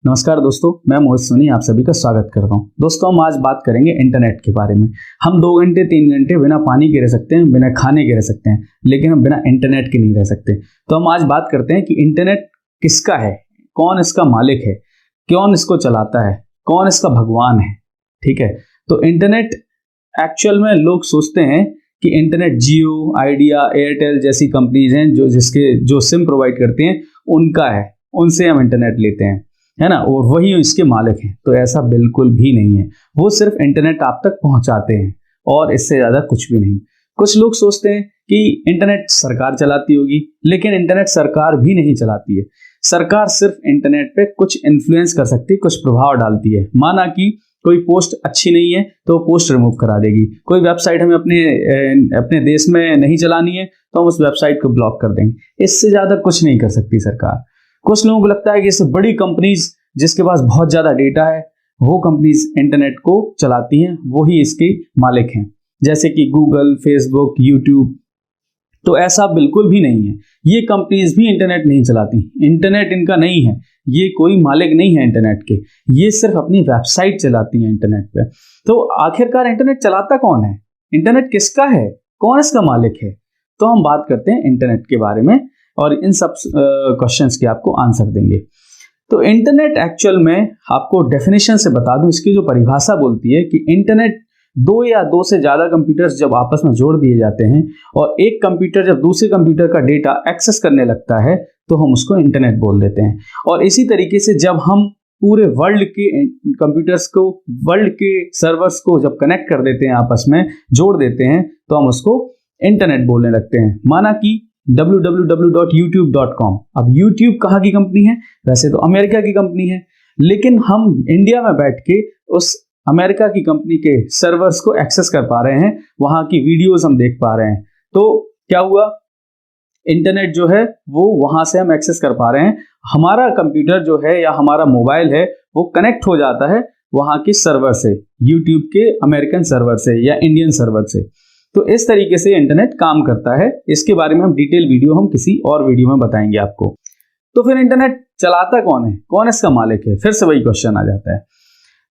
नमस्कार दोस्तों, मैं मोहित सोनी आप सभी का स्वागत करता हूं। दोस्तों, हम आज बात करेंगे इंटरनेट के बारे में। हम 2 घंटे 3 घंटे बिना पानी के रह सकते हैं, बिना खाने के रह सकते हैं, लेकिन हम बिना इंटरनेट के नहीं रह सकते। तो हम आज बात करते हैं कि इंटरनेट किसका है, कौन इसका मालिक है, कौन इसको चलाता है, कौन इसका भगवान है। ठीक है, तो इंटरनेट एक्चुअल में लोग सोचते हैं कि इंटरनेट जियो, आइडिया, एयरटेल जैसी कंपनीज हैं जो सिम प्रोवाइड करती हैं उनका है, उनसे हम इंटरनेट लेते हैं, है ना, और वही इसके मालिक हैं। तो ऐसा बिल्कुल भी नहीं है। वो सिर्फ इंटरनेट आप तक पहुंचाते हैं और इससे ज्यादा कुछ भी नहीं। कुछ लोग सोचते हैं कि इंटरनेट सरकार चलाती होगी, लेकिन इंटरनेट सरकार भी नहीं चलाती है। सरकार सिर्फ इंटरनेट पे कुछ इन्फ्लुएंस कर सकती है, कुछ प्रभाव डालती है। माना कि कोई पोस्ट अच्छी नहीं है तो पोस्ट रिमूव करा देगी। कोई वेबसाइट हमें अपने देश में नहीं चलानी है तो हम उस वेबसाइट को ब्लॉक कर देंगे। इससे ज्यादा कुछ नहीं कर सकती सरकार। कुछ लोगों को लगता है कि इससे बड़ी कंपनीज जिसके पास बहुत ज्यादा डेटा है वो कंपनीज इंटरनेट को चलाती हैं, वो ही इसके मालिक हैं, जैसे कि गूगल, फेसबुक, यूट्यूब। तो ऐसा बिल्कुल भी नहीं है। ये कंपनीज भी इंटरनेट नहीं चलाती, इंटरनेट इनका नहीं है, ये कोई मालिक नहीं है इंटरनेट के। ये सिर्फ अपनी वेबसाइट चलाती हैं इंटरनेट पे। तो आखिरकार इंटरनेट चलाता कौन है, इंटरनेट किसका है, कौन इसका मालिक है? तो हम बात करते हैं इंटरनेट के बारे में और इन सब क्वेश्चंस के आपको आंसर देंगे। तो इंटरनेट एक्चुअल में आपको डेफिनेशन से बता दूं, इसकी जो परिभाषा बोलती है कि इंटरनेट 2 या 2 से ज्यादा कंप्यूटर्स जब आपस में जोड़ दिए जाते हैं और एक कंप्यूटर जब दूसरे कंप्यूटर का डेटा एक्सेस करने लगता है तो हम उसको इंटरनेट बोल देते हैं। और इसी तरीके से जब हम पूरे वर्ल्ड के कंप्यूटर्स को, वर्ल्ड के सर्वर्स को जब कनेक्ट कर देते हैं, आपस में जोड़ देते हैं, तो हम उसको इंटरनेट बोलने लगते हैं। माना कि www.youtube.com। अब YouTube कहाँ की कंपनी है? वैसे तो अमेरिका की कंपनी है, लेकिन हम इंडिया में बैठ के उस अमेरिका की कंपनी के सर्वर्स को एक्सेस कर पा रहे हैं, वहां की वीडियोस हम देख पा रहे हैं। तो क्या हुआ, इंटरनेट जो है वो वहां से हम एक्सेस कर पा रहे हैं। हमारा कंप्यूटर जो है या हमारा मोबाइल है वो कनेक्ट हो जाता है वहां के सर्वर से, यूट्यूब के अमेरिकन सर्वर से या इंडियन सर्वर से। तो इस तरीके से इंटरनेट काम करता है। इसके बारे में हम डिटेल वीडियो हम किसी और वीडियो में बताएंगे आपको। तो फिर इंटरनेट चलाता कौन है, कौन इसका मालिक है? फिर से वही क्वेश्चन आ जाता है।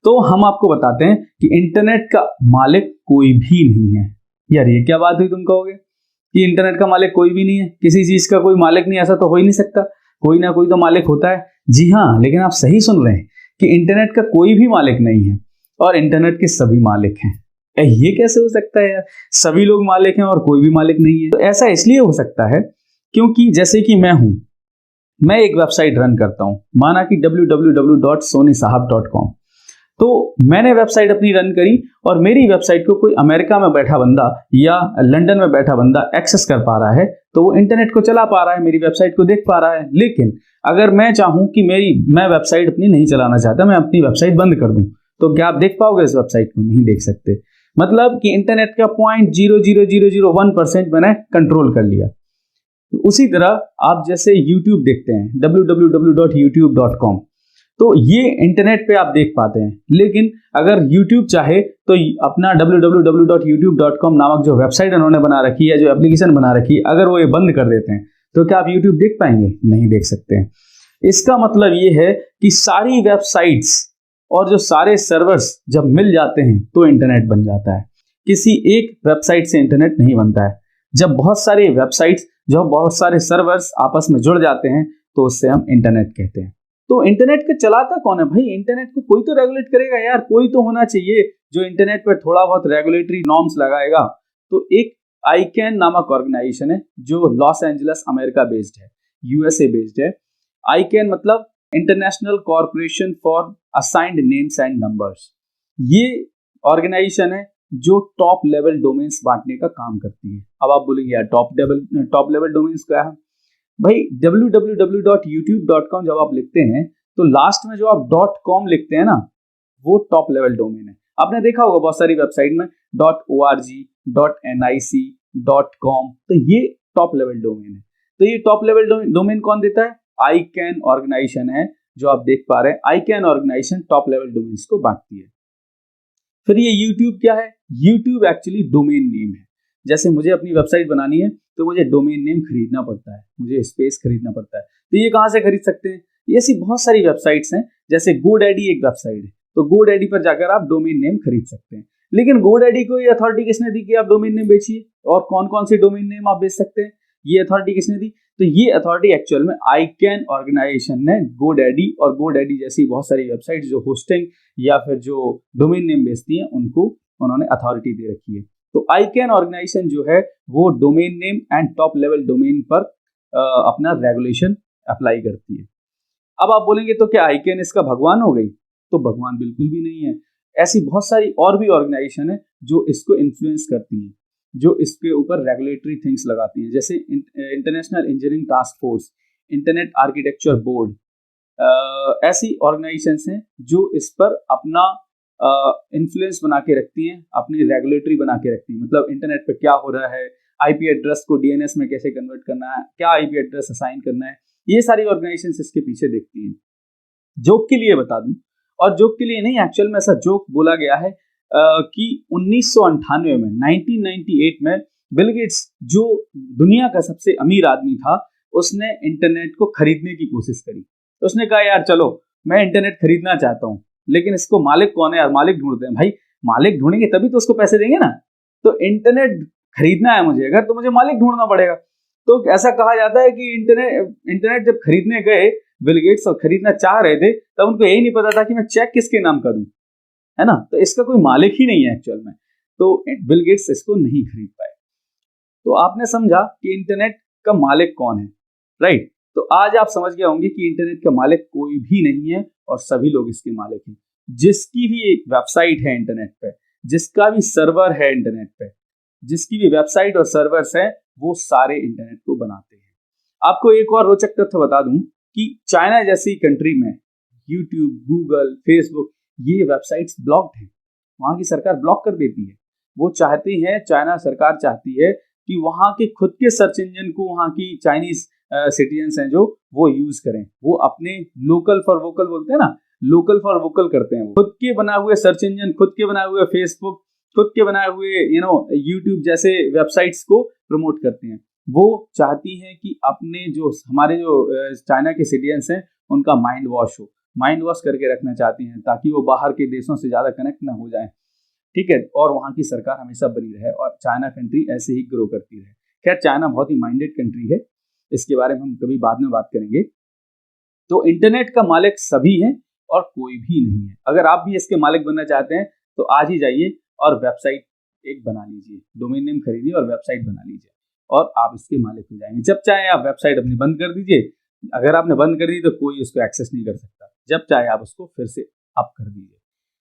तो हम आपको बताते हैं कि इंटरनेट का मालिक कोई भी नहीं है। यार ये क्या बात हुई, तुम कहोगे कि इंटरनेट का मालिक कोई भी नहीं है, किसी चीज का कोई मालिक नहीं, ऐसा तो हो ही नहीं सकता, कोई ना कोई तो मालिक होता है। जी हाँ, लेकिन आप सही सुन रहे हैं कि इंटरनेट का कोई भी मालिक नहीं है और इंटरनेट के सभी मालिक हैं। ये कैसे हो सकता है यार, सभी लोग मालिक हैं और कोई भी मालिक नहीं है? तो ऐसा इसलिए हो सकता है क्योंकि जैसे कि मैं एक वेबसाइट रन करता हूं, माना कि www.sonisahab.com। तो मैंने वेबसाइट अपनी रन करी और मेरी वेबसाइट को कोई अमेरिका में बैठा बंदा या लंदन में बैठा बंदा एक्सेस कर पा रहा है, तो वो इंटरनेट को चला पा रहा है, मेरी वेबसाइट को देख पा रहा है। लेकिन अगर मैं चाहूं कि मैं वेबसाइट अपनी नहीं चलाना चाहता, मैं अपनी वेबसाइट बंद कर दूं, तो क्या आप देख पाओगे इस वेबसाइट को? नहीं देख सकते। मतलब कि इंटरनेट का 0.00001% मैंने कंट्रोल कर लिया। उसी तरह आप जैसे YouTube देखते हैं, www.youtube.com, तो ये इंटरनेट पे आप देख पाते हैं। लेकिन अगर YouTube चाहे तो अपना www.youtube.com नामक जो वेबसाइट उन्होंने बना रखी है, जो एप्लीकेशन बना रखी है, अगर वो ये बंद कर देते हैं तो क्या आप YouTube देख पाएंगे? नहीं देख सकते हैं। इसका मतलब ये है कि सारी वेबसाइट्स और जो सारे सर्वर्स जब मिल जाते हैं तो इंटरनेट बन जाता है। किसी एक वेबसाइट से इंटरनेट नहीं बनता है। जब बहुत सारे वेबसाइट्स, जब बहुत सारे सर्वर्स आपस में जुड़ जाते हैं तो उससे हम इंटरनेट कहते हैं। तो इंटरनेट का चलाता कौन है भाई? इंटरनेट को कोई तो रेगुलेट करेगा यार, कोई तो होना चाहिए जो इंटरनेट पर थोड़ा बहुत रेगुलेटरी नॉर्म्स लगाएगा। तो एक आईकैन नामक ऑर्गेनाइजेशन है जो लॉस एंजलिस अमेरिका बेस्ड है, यूएसए बेस्ड है। आईकैन मतलब international corporation for assigned names and numbers. ये ऑर्गेनाइजेशन है जो टॉप लेवल डोमेन्स बांटने का काम करती है। अब आप बोलेंगे यार टॉप लेवल डोमेन्स क्या है भाई? www.youtube.com जब आप लिखते हैं तो लास्ट में जो आप .com लिखते हैं ना, वो टॉप लेवल डोमेन है। आपने देखा होगा बहुत सारी वेबसाइट में .org, .nic, .com, तो ये टॉप लेवल डोमेन है। तो ये टॉप लेवल डोमेन कौन देता है? आईकैन ऑर्गेनाइजेशन है जो आप देख पा रहे हैं। आईकैन ऑर्गेनाइजेशन टॉप लेवल डोमेन्स को बांटती है। फिर ये यूट्यूब क्या है? यूट्यूब एक्चुअली डोमेन नेम है। जैसे मुझे अपनी वेबसाइट बनानी है तो मुझे डोमेन नेम खरीदना पड़ता है, मुझे स्पेस खरीदना पड़ता है। तो ये कहाँ से खरीद सकते हैं? ये ऐसी बहुत सारी वेबसाइट्स हैं, जैसे GoDaddy एक वेबसाइट है, तो GoDaddy पर जाकर आप डोमेन नेम खरीद सकते हैं। लेकिन GoDaddy को ये अथॉरिटी किसने दी कि आप डोमेन नेम बेचिए, और कौन कौन सी डोमेन नेम आप बेच सकते हैं, ये अथॉरिटी किसने दी? तो ये अथॉरिटी एक्चुअल में ICANN ऑर्गेनाइजेशन ने GoDaddy और GoDaddy जैसी बहुत सारी वेबसाइट जो होस्टिंग या फिर जो डोमेन नेम बेचती हैं उनको उन्होंने अथॉरिटी दे रखी है। तो ICANN ऑर्गेनाइजेशन जो है वो domain name and top level domain पर अपना रेगुलेशन अप्लाई करती है। अब आप बोलेंगे तो क्या ICANN इसका भगवान हो गई? तो भगवान बिल्कुल भी नहीं है। ऐसी बहुत सारी और भी ऑर्गेनाइजेशन है जो इसको इन्फ्लुएंस करती हैं, जो इसके ऊपर रेगुलेटरी थिंग्स लगाती हैं, जैसे international engineering task force, internet architecture board, ऐसी ऑर्गेनाइजेशंस हैं जो इस पर अपना इन्फ्लुएंस बना के रखती हैं, अपनी रेगुलेटरी बना के रखती हैं। मतलब इंटरनेट पे क्या हो रहा है, IP एड्रेस को DNS में कैसे कन्वर्ट करना है, क्या IP एड्रेस असाइन करना है, ये सारी ऑर्गेनाइजेशंस इसके पीछे देखती हैं। जोक के लिए बता दूं, और जोक के लिए नहीं, एक्चुअल में ऐसा जोक बोला गया है कि 1998 में 1998 में बिल गेट्स जो दुनिया का सबसे अमीर आदमी था, उसने इंटरनेट को खरीदने की कोशिश करी। तो उसने कहा यार चलो मैं इंटरनेट खरीदना चाहता हूँ, लेकिन इसको मालिक कौन है यार, मालिक ढूंढते हैं। भाई मालिक ढूंढेंगे तभी तो उसको पैसे देंगे ना। तो इंटरनेट खरीदना है मुझे अगर, तो मुझे मालिक ढूंढना पड़ेगा। तो ऐसा कहा जाता है कि इंटरनेट जब खरीदने गए बिल गेट्स और खरीदना चाह रहे थे, तब उनको यही नहीं पता था कि मैं चेक किसके नाम का दूं, है ना। तो इसका कोई मालिक ही नहीं है एक्चुअल में, तो बिल गेट्स इसको नहीं खरीद पाए। तो आपने समझा कि इंटरनेट का मालिक कौन है, राइट। तो आज आप समझ गए होंगे कि इंटरनेट का मालिक कोई भी नहीं है और सभी लोग इसके मालिक हैं। जिसकी भी एक वेबसाइट है इंटरनेट पे, जिसका भी सर्वर है इंटरनेट पे, जिसकी भी वेबसाइट और सर्वर्स है, वो सारे इंटरनेट को बनाते हैं। आपको एक और रोचक तथ्य बता दूं कि चाइना जैसी कंट्री में यूट्यूब, गूगल, फेसबुक, ये वेबसाइट्स ब्लॉक्ड हैं। वहां की सरकार ब्लॉक कर देती है। वो चाहती है, चाइना सरकार चाहती है कि वहां के खुद के सर्च इंजन को वहां की चाइनीज सिटीजन्स हैं जो वो यूज करें। वो अपने लोकल फॉर वोकल बोलते हैं ना, लोकल फॉर वोकल करते हैं। खुद के बनाए हुए सर्च इंजन, खुद के बनाए हुए फेसबुक, खुद के बनाए हुए यूट्यूब जैसे वेबसाइट्स को प्रमोट करते हैं। वो चाहती हैं कि अपने जो हमारे जो चाइना के सिटीजन्स हैं उनका माइंड वॉश हो, माइंड वॉश करके रखना चाहती हैं, ताकि वो बाहर के देशों से ज़्यादा कनेक्ट ना हो जाए, ठीक है। और वहाँ की सरकार हमेशा बनी रहे और चाइना कंट्री ऐसे ही ग्रो करती रहे। खैर चाइना बहुत ही माइंडेड कंट्री है, इसके बारे में हम कभी बाद में बात करेंगे। तो इंटरनेट का मालिक सभी हैं और कोई भी नहीं है। अगर आप भी इसके मालिक बनना चाहते हैं तो आज ही जाइए और वेबसाइट एक बना लीजिए, डोमेन नेम खरीदिए और वेबसाइट बना लीजिए और आप इसके मालिक हो जाएंगे। जब चाहे आप वेबसाइट अपनी बंद कर दीजिए, अगर आपने बंद कर दी तो कोई उसको एक्सेस नहीं कर सकता, जब चाहे आप उसको फिर से अप कर दीजिए।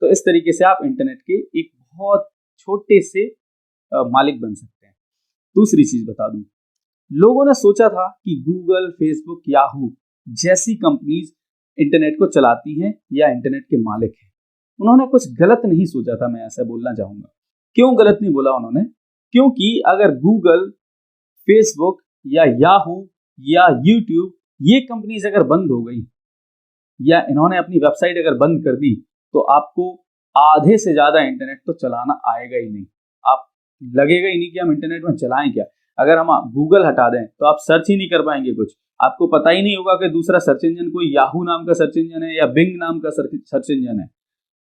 तो इस तरीके से आप इंटरनेट के एक बहुत छोटे से मालिक बन सकते हैं। दूसरी चीज बता दूं, लोगों ने सोचा था कि गूगल, फेसबुक, याहू जैसी कंपनीज इंटरनेट को चलाती हैं या इंटरनेट के मालिक हैं। उन्होंने कुछ गलत नहीं सोचा था, मैं ऐसा बोलना चाहूंगा। क्यों गलत नहीं बोला उन्होंने? क्योंकि अगर गूगल, फेसबुक या याहू या यूट्यूब ये कंपनीज अगर बंद हो गई या इन्होंने अपनी वेबसाइट अगर बंद कर दी, तो आपको आधे से ज्यादा इंटरनेट तो चलाना आएगा ही नहीं। आप लगेगा ही नहीं कि हम इंटरनेट में चलाएं क्या। अगर हम गूगल हटा दें तो आप सर्च ही नहीं कर पाएंगे कुछ, आपको पता ही नहीं होगा कि दूसरा सर्च इंजन कोई याहू नाम का सर्च इंजन है या बिंग नाम का सर्च इंजन है,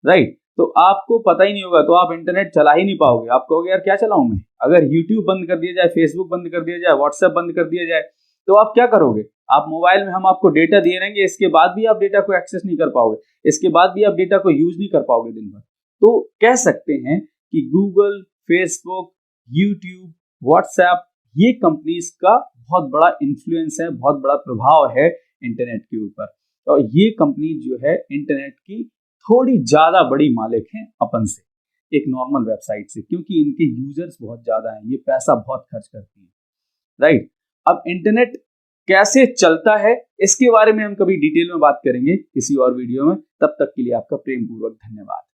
राइट। तो आपको पता ही नहीं होगा, तो आप इंटरनेट चला ही नहीं पाओगे। आप कहोगे यार क्या चलाऊं मैं। अगर यूट्यूब बंद कर दिया जाए, फेसबुक बंद कर दिया जाए, व्हाट्सएप बंद कर दिया जाए, तो आप क्या करोगे। आप मोबाइल में हम आपको डेटा दिए रहेंगे, इसके बाद भी आप डेटा को एक्सेस नहीं कर पाओगे, इसके बाद भी आप डेटा को यूज नहीं कर पाओगे दिन भर। तो कह सकते हैं कि गूगल, फेसबुक, यूट्यूब, व्हाट्सएप ये कंपनीज का बहुत बड़ा इन्फ्लुएंस है, बहुत बड़ा प्रभाव है इंटरनेट के ऊपर। और ये कंपनी जो है इंटरनेट की थोड़ी ज्यादा बड़ी मालिक हैं अपन से, एक नॉर्मल वेबसाइट से, क्योंकि इनके यूजर्स बहुत ज्यादा हैं, ये पैसा बहुत खर्च करती हैं, राइट। अब इंटरनेट कैसे चलता है इसके बारे में हम कभी डिटेल में बात करेंगे किसी और वीडियो में। तब तक के लिए आपका प्रेम पूर्वक धन्यवाद।